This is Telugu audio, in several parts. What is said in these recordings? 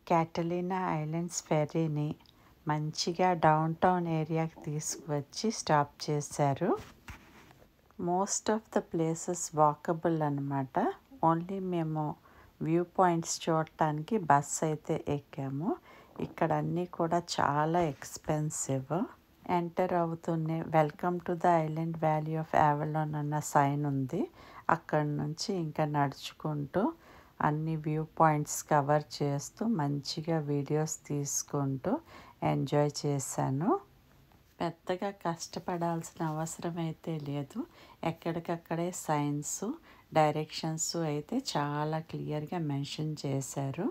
క్యాటలీనా ఐలాండ్స్ ఫెర్రీని మంచిగా డౌన్ టౌన్ ఏరియాకి తీసుకువచ్చి స్టాప్ చేశారు. Most of the places walkable అన్నమాట. ఓన్లీ మేము వ్యూ పాయింట్స్ చూడటానికి బస్ అయితే ఎక్కాము. ఇక్కడ అన్నీ కూడా చాలా ఎక్స్పెన్సివ్. ఎంటర్ అవుతూనే welcome to the island valley of Avalon అన్న సైన్ ఉంది. అక్కడి నుంచి ఇంకా నడుచుకుంటూ అన్ని వ్యూ పాయింట్స్ కవర్ చేస్తూ మంచిగా వీడియోస్ తీసుకుంటూ ఎంజాయ్ చేశాను. పెద్దగా కష్టపడాల్సిన అవసరం అయితే లేదు. ఎక్కడికక్కడే సైన్స్ డైరెక్షన్స్ అయితే చాలా క్లియర్గా మెన్షన్ చేశారు.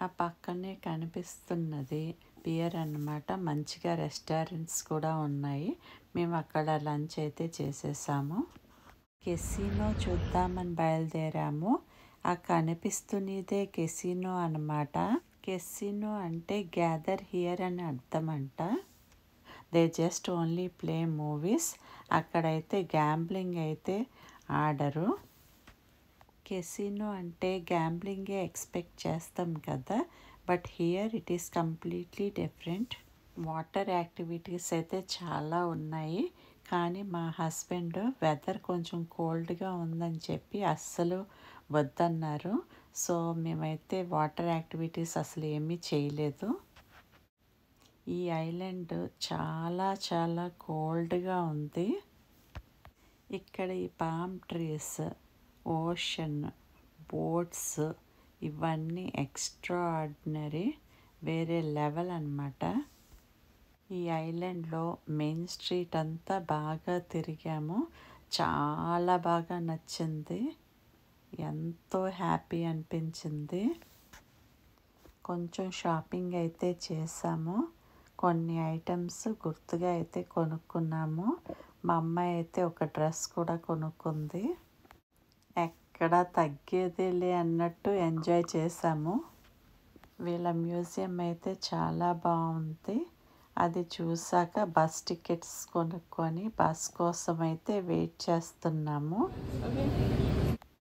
ఆ పక్కనే కనిపిస్తున్నది పియర్ అన్నమాట. మంచిగా రెస్టారెంట్స్ కూడా ఉన్నాయి. మేము అక్కడ లంచ్ అయితే చేసేసాము. కెసినో చూద్దామని బయలుదేరాము. ఆ కనిపిస్తున్నదే కెసినో అన్నమాట. కెసినో అంటే గ్యాదర్ హియర్ అని అర్థం అంట. They just only play movies. అక్కడైతే గ్యాంబ్లింగ్ అయితే ఆడరు. కెసినో అంటే గ్యాంబ్లింగే ఎక్స్పెక్ట్ చేస్తాం కదా, but here it is completely different. Water activities అయితే చాలా ఉన్నాయి. కానీ మా హస్బెండ్ వెదర్ కొంచెం కోల్డ్గా ఉందని చెప్పి అస్సలు వద్దన్నారు. సో మేమైతే వాటర్ యాక్టివిటీస్ అసలు ఏమీ చేయలేదు. ఈ ఐలాండ్ చాలా చాలా కోల్డ్గా ఉంది. ఇక్కడ ఈ పామ్ ట్రీస్, ఓషన్, బోట్స్ ఇవన్నీ ఎక్స్ట్రా ఆర్డినరీ, వేరే లెవెల్ అన్నమాట. ఈ ఐలాండ్లో మెయిన్ స్ట్రీట్ అంతా బాగా తిరిగాము. చాలా బాగా నచ్చింది. ఎంతో హ్యాపీ అనిపించింది. కొంచెం షాపింగ్ అయితే చేసాము. కొన్ని ఐటమ్స్ గుర్తుగా అయితే కొనుక్కున్నాము. మా అమ్మాయి అయితే ఒక డ్రెస్ కూడా కొనుక్కుంది. ఎక్కడా తగ్గేదేలే అన్నట్టు ఎంజాయ్ చేసాము. వీళ్ళ మ్యూజియం అయితే చాలా బాగుంది. అది చూసాక బస్ టికెట్స్ కొనుక్కొని బస్ కోసం అయితే వెయిట్ చేస్తున్నాము.